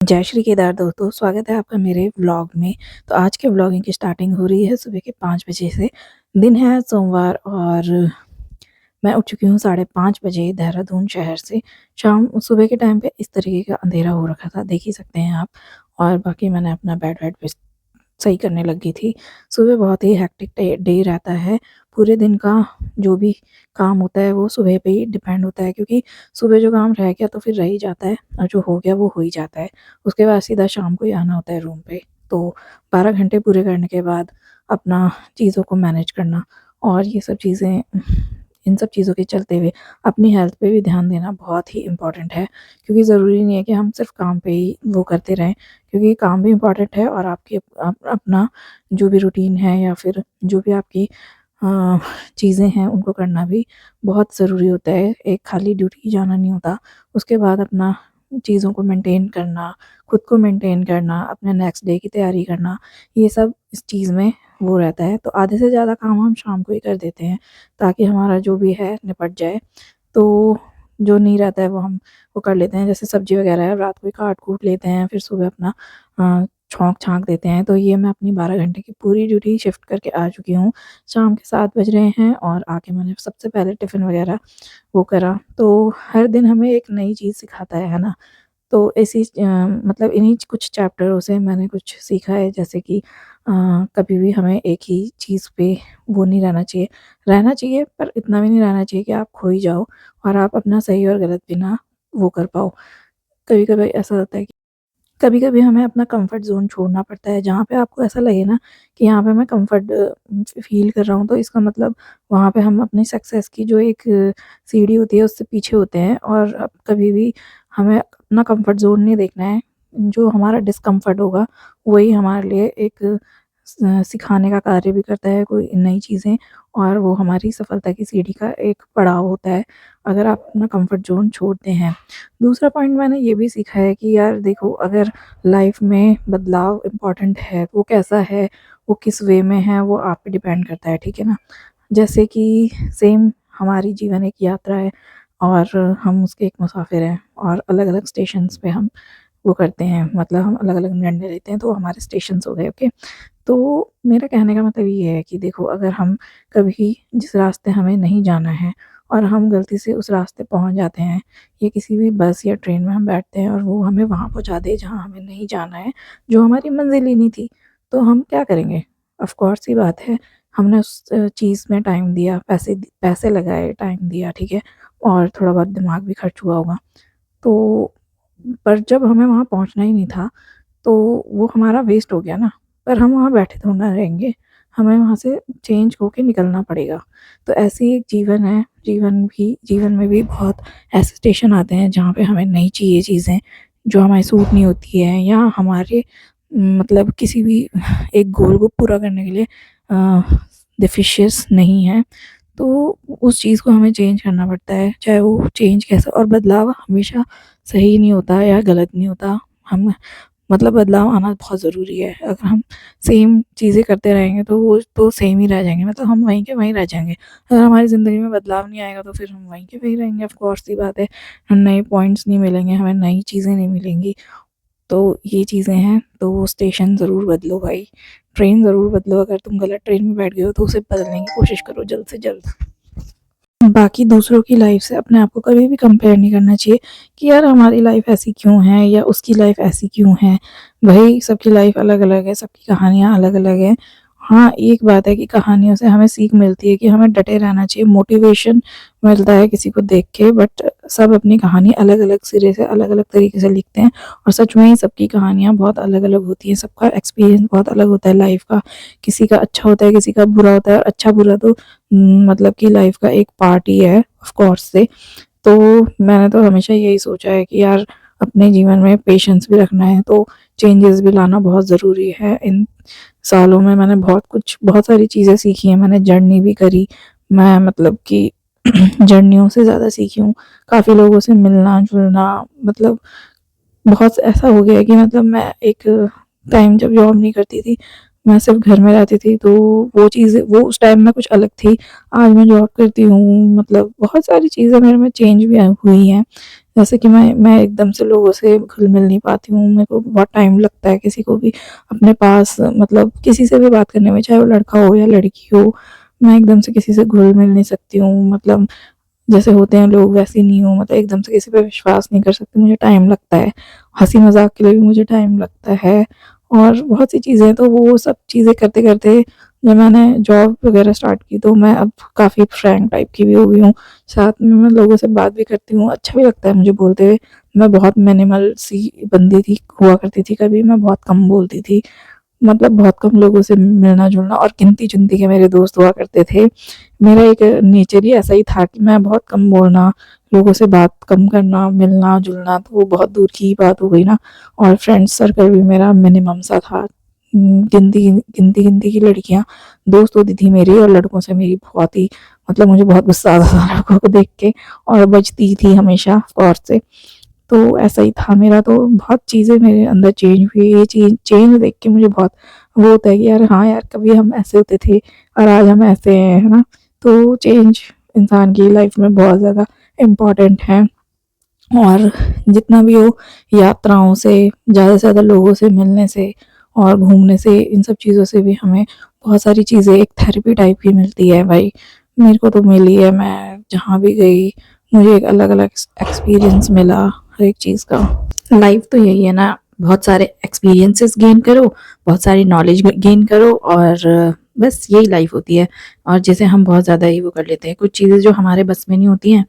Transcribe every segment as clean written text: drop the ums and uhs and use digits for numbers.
जय श्री केदार दोस्तों, स्वागत है आपका मेरे व्लॉग में। तो आज के व्लॉगिंग की स्टार्टिंग हो रही है सुबह के 5 बजे से। दिन है सोमवार और मैं उठ चुकी हूँ 5:30 बजे देहरादून शहर से। सुबह के टाइम पे इस तरीके का अंधेरा हो रखा था, देख ही सकते हैं आप। और बाकी मैंने अपना बेड वेड सही करने लगी थी। सुबह बहुत ही हेक्टिक डे रहता है। पूरे दिन का जो भी काम होता है वो सुबह पे ही डिपेंड होता है, क्योंकि सुबह जो काम रह गया तो फिर रह ही जाता है और जो हो गया वो हो ही जाता है। उसके बाद सीधा शाम को ही आना होता है रूम पे। तो 12 घंटे पूरे करने के बाद अपना चीज़ों को मैनेज करना और ये सब चीज़ें, इन सब चीज़ों के चलते हुए अपनी हेल्थ पे भी ध्यान देना बहुत ही इम्पोर्टेंट है। क्योंकि ज़रूरी नहीं है कि हम सिर्फ काम पे ही वो करते रहें, क्योंकि काम भी इम्पोर्टेंट है और आपकी अपना जो भी रूटीन है या फिर जो भी आपकी चीज़ें हैं उनको करना भी बहुत ज़रूरी होता है। एक खाली ड्यूटी जाना नहीं होता। उसके बाद अपना चीज़ों को मेंटेन करना, खुद को मेंटेन करना, अपने नेक्स्ट डे की तैयारी करना, ये सब इस चीज़ में वो रहता है। तो आधे से ज़्यादा काम हम शाम को ही कर देते हैं ताकि हमारा जो भी है निपट जाए। तो जो नहीं रहता है वो हम वो कर लेते हैं, जैसे सब्ज़ी वग़ैरह है रात को ही काट-कूट लेते हैं, फिर सुबह अपना छौंक-छाँक देते हैं। तो ये मैं अपनी 12 घंटे की पूरी ड्यूटी शिफ्ट करके आ चुकी हूँ। शाम के 7 बज रहे हैं और आके मैंने सबसे पहले टिफ़िन वग़ैरह वो करा। तो हर दिन हमें एक नई चीज़ सिखाता है ना? तो मतलब इन्हीं कुछ चैप्टरों से मैंने कुछ सीखा है, जैसे कि कभी भी हमें एक ही चीज़ पे वो नहीं रहना चाहिए पर इतना भी नहीं रहना चाहिए कि आप खो ही जाओ और आप अपना सही और गलत भी ना वो कर पाओ। कभी-कभी ऐसा होता है कि कभी-कभी हमें अपना कंफर्ट ज़ोन छोड़ना पड़ता है, जहाँ पे आपको ऐसा लगे ना कि यहाँ पे मैं कंफर्ट फ़ील कर रहा हूँ, तो इसका मतलब वहाँ पे हम अपनी सक्सेस की जो एक सीढ़ी होती है उससे पीछे होते हैं। और अब कभी भी हमें अपना कंफर्ट ज़ोन नहीं देखना है। जो हमारा डिस्कम्फर्ट होगा वही हमारे लिए एक सिखाने का कार्य भी करता है, कोई नई चीज़ें, और वो हमारी सफलता की सीढ़ी का एक पड़ाव होता है, अगर आप अपना कंफर्ट ज़ोन छोड़ते हैं। दूसरा पॉइंट मैंने ये भी सीखा है कि यार देखो, अगर लाइफ में बदलाव इम्पोर्टेंट है, वो कैसा है, वो किस वे में है, वो आप पे डिपेंड करता है, ठीक है ना? जैसे कि सेम हमारी जीवन एक यात्रा है और हम उसके एक मुसाफिर हैं और अलग-अलग स्टेशंस पे हम वो करते हैं, मतलब हम अलग-अलग निर्णय लेते हैं, तो वो हमारे स्टेशंस हो गए, ओके? तो मेरा कहने का मतलब ये है कि देखो, अगर हम कभी जिस रास्ते हमें नहीं जाना है और हम गलती से उस रास्ते पहुंच जाते हैं, या किसी भी बस या ट्रेन में हम बैठते हैं और वो हमें वहाँ पहुँचा दे जहाँ हमें नहीं जाना है, जो हमारी मंजिल ही नहीं थी, तो हम क्या करेंगे? ऑफ़ कोर्स सी बात है, हमने उस चीज़ में टाइम दिया, पैसे लगाए, टाइम दिया, ठीक है? और थोड़ा बहुत दिमाग भी खर्च हुआ होगा। तो पर जब हमें वहाँ पहुँचना ही नहीं था, तो वो हमारा वेस्ट हो गया ना। पर हम वहाँ बैठे थोड़ी ना रहेंगे, हमें वहाँ से चेंज होके निकलना पड़ेगा। तो ऐसे ही एक जीवन है, जीवन में भी बहुत ऐसे स्टेशन आते हैं जहाँ पे हमें नहीं चाहिए चीज़ें, जो हमारी सूट नहीं होती है, या हमारे मतलब किसी भी एक गोल को पूरा करने के लिए डेफिशिएंस नहीं है। तो उस चीज़ को हमें चेंज करना पड़ता है, चाहे वो चेंज कैसा, और बदलाव हमेशा सही नहीं होता या गलत नहीं होता। हम मतलब बदलाव आना बहुत ज़रूरी है। अगर हम सेम चीज़ें करते रहेंगे तो वो तो सेम ही रह जाएँगे, मतलब हम वहीं के वहीं रह जाएँगे। अगर हमारी ज़िंदगी में बदलाव नहीं आएगा तो फिर हम वहीं के वहीं रहेंगे, ऑफ़ कोर्स सी बात है। नए पॉइंट्स नहीं मिलेंगे, हमें नई चीज़ें नहीं मिलेंगी। तो ये चीज़ें हैं, तो स्टेशन ज़रूर बदलो भाई, ट्रेन ज़रूर बदलो। अगर तुम गलत ट्रेन में बैठ गए हो तो उसे बदलने की कोशिश करो जल्द से जल्द। बाकी दूसरों की लाइफ से अपने आप को कभी भी कंपेयर नहीं करना चाहिए कि यार हमारी लाइफ ऐसी क्यों है या उसकी लाइफ ऐसी क्यों है। भाई सबकी लाइफ अलग-अलग है, सबकी कहानियाँ अलग-अलग हैं। हाँ, एक बात है कि कहानियों से हमें सीख मिलती है कि हमें डटे रहना चाहिए, मोटिवेशन मिलता है किसी को देख के, बट सब अपनी कहानी अलग-अलग सिरे से, अलग-अलग तरीके से लिखते हैं और सच में ही सबकी कहानियाँ बहुत अलग-अलग होती हैं, सबका एक्सपीरियंस बहुत अलग होता है लाइफ का। किसी का अच्छा होता है, किसी का बुरा होता है, और अच्छा-बुरा तो मतलब कि लाइफ का एक पार्ट ही है ऑफ कोर्स से। तो मैंने तो हमेशा यही सोचा है कि यार अपने जीवन में पेशेंस भी रखना है, तो चेंजेस भी लाना बहुत ज़रूरी है। इन सालों में मैंने बहुत सारी चीज़ें सीखी हैं, मैंने जर्नी भी करी। मैं मतलब कि जर्नियों से ज़्यादा सीखी हूँ, काफ़ी लोगों से मिलना-जुलना, मतलब बहुत ऐसा हो गया है कि मतलब मैं एक टाइम जब जॉब नहीं करती थी, मैं सिर्फ़ घर में रहती थी, तो वो चीज़ें वो उस टाइम में कुछ अलग थी। आज मैं जॉब करती हूँ, मतलब बहुत सारी चीज़ें मेरे में चेंज भी हुई हैं। जैसे कि मैं एकदम से लोगों से घुल-मिल नहीं पाती हूँ, मेरे को बहुत टाइम लगता है किसी को भी अपने पास मतलब किसी से भी बात करने में, चाहे वो लड़का हो या लड़की हो, मैं एकदम से किसी से घुल-मिल नहीं सकती हूँ। मतलब जैसे होते हैं लोग वैसे नहीं हूँ, मतलब एकदम से किसी पे विश्वास नहीं कर सकती, मुझे टाइम लगता है। हँसी-मज़ाक के लिए भी मुझे टाइम लगता है और बहुत सी चीज़ें हैं, तो वो सब चीज़ें करते-करते जब मैंने जॉब वगैरह स्टार्ट की तो मैं अब काफ़ी फ्रैंक टाइप की भी हो गई हूँ। साथ में मैं लोगों से बात भी करती हूँ, अच्छा भी लगता है मुझे बोलते हुए। मैं बहुत मिनिमल सी बंदी थी हुआ करती थी कभी, मैं बहुत कम बोलती थी। मतलब बहुत कम लोगों से मिलना-जुलना और गिनती-चुनती के मेरे दोस्त हुआ करते थे। मेरा एक नेचर ही ऐसा ही था कि मैं बहुत कम बोलना, लोगों से बात कम करना, मिलना-जुलना तो वो बहुत दूर की बात हो गई ना। और फ्रेंड सर्कल भी मेरा मिनिमम सा था। गिनती-गिनती की लड़कियाँ दोस्त होती थी मेरी और लड़कों से मेरी बहुत ही मतलब मुझे बहुत गुस्सा आता था लड़कों को देख के और बचती थी हमेशा और से। तो ऐसा ही था मेरा, तो बहुत चीज़ें मेरे अंदर चेंज हुई। ये चीज़ चेंज देख के मुझे बहुत वो होता है कि यार हाँ यार, कभी हम ऐसे होते थे और आज हम ऐसे हैं, है ना? तो चेंज इंसान की लाइफ में बहुत ज़्यादा इम्पोर्टेंट है। और जितना भी हो, यात्राओं से, ज़्यादा से ज़्यादा लोगों से मिलने से और घूमने से, इन सब चीज़ों से भी हमें बहुत सारी चीज़ें एक थेरेपी टाइप की मिलती है भाई। मेरे को तो मिली है, मैं जहाँ भी गई मुझे एक अलग-अलग एक्सपीरियंस मिला हर एक चीज़ का। लाइफ तो यही है ना, बहुत सारे एक्सपीरियंसेस गेन करो, बहुत सारी नॉलेज गेन करो और बस यही लाइफ होती है। और जैसे हम बहुत ज़्यादा ही वो कर लेते हैं, कुछ चीज़ें जो हमारे बस में नहीं होती हैं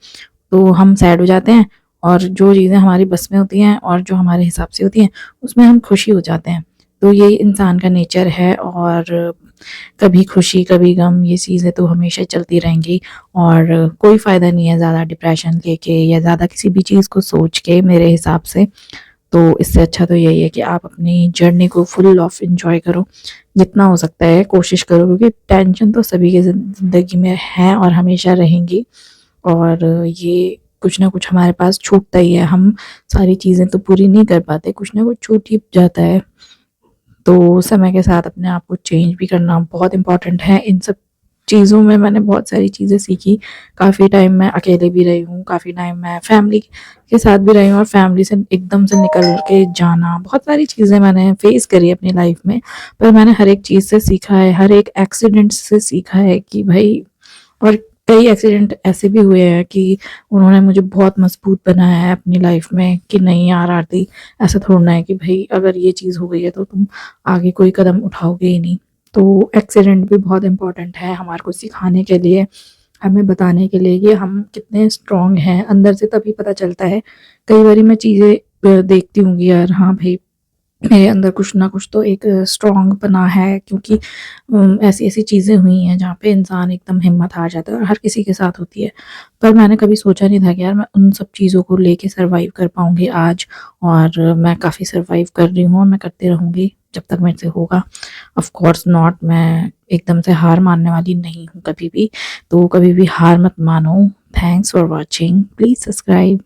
तो हम सैड हो जाते हैं और जो चीज़ें हमारी बस में होती हैं और जो हमारे हिसाब से होती हैं उसमें हम खुशी हो जाते हैं। तो ये इंसान का नेचर है और कभी खुशी कभी गम, ये चीज़ें तो हमेशा चलती रहेंगी और कोई फ़ायदा नहीं है ज़्यादा डिप्रेशन लेके या ज़्यादा किसी भी चीज़ को सोच के मेरे हिसाब से। तो इससे अच्छा तो यही है कि आप अपनी जर्नी को फुल ऑफ एंजॉय करो, जितना हो सकता है कोशिश करो, क्योंकि टेंशन तो सभी की ज़िंदगी में है और हमेशा रहेंगी। और ये कुछ ना कुछ हमारे पास छूटता ही है, हम सारी चीज़ें तो पूरी नहीं कर पाते, कुछ ना कुछ छूट ही जाता है। तो समय के साथ अपने आप को चेंज भी करना बहुत इम्पोर्टेंट है। इन सब चीज़ों में मैंने बहुत सारी चीज़ें सीखी। काफ़ी टाइम मैं अकेले भी रही हूँ, काफ़ी टाइम मैं फैमिली के साथ भी रही हूँ और फैमिली से एकदम से निकल के जाना, बहुत सारी चीज़ें मैंने फेस करी है अपनी लाइफ में। पर मैंने हर एक चीज़ से सीखा है, हर एक एक्सीडेंट से सीखा है कि भाई, और कई एक्सीडेंट ऐसे भी हुए हैं कि उन्होंने मुझे बहुत मजबूत बनाया है अपनी लाइफ में कि नहीं यार आरती, ऐसा थोड़ना है कि भाई अगर ये चीज़ हो गई है तो तुम आगे कोई कदम उठाओगे ही नहीं। तो एक्सीडेंट भी बहुत इम्पोर्टेंट है हमारे को सिखाने के लिए, हमें बताने के लिए कि हम कितने स्ट्रांग हैं अंदर से, तभी पता चलता है। कई बारी मैं चीज़ें देखती हूँ कि यार हाँ भाई, मेरे अंदर कुछ ना कुछ तो एक स्ट्रॉन्ग बना है, क्योंकि ऐसी-ऐसी चीज़ें हुई हैं जहाँ पे इंसान एकदम हिम्मत हार जाता है और हर किसी के साथ होती है। पर मैंने कभी सोचा नहीं था कि यार मैं उन सब चीज़ों को लेके सर्वाइव कर पाऊँगी आज, और मैं काफ़ी सर्वाइव कर रही हूँ और मैं करती रहूँगी जब तक मेरे से होगा। ऑफ कोर्स नॉट, मैं एकदम से हार मानने वाली नहीं हूँ कभी भी, तो कभी भी हार मत मानो। Thanks for watching, please subscribe.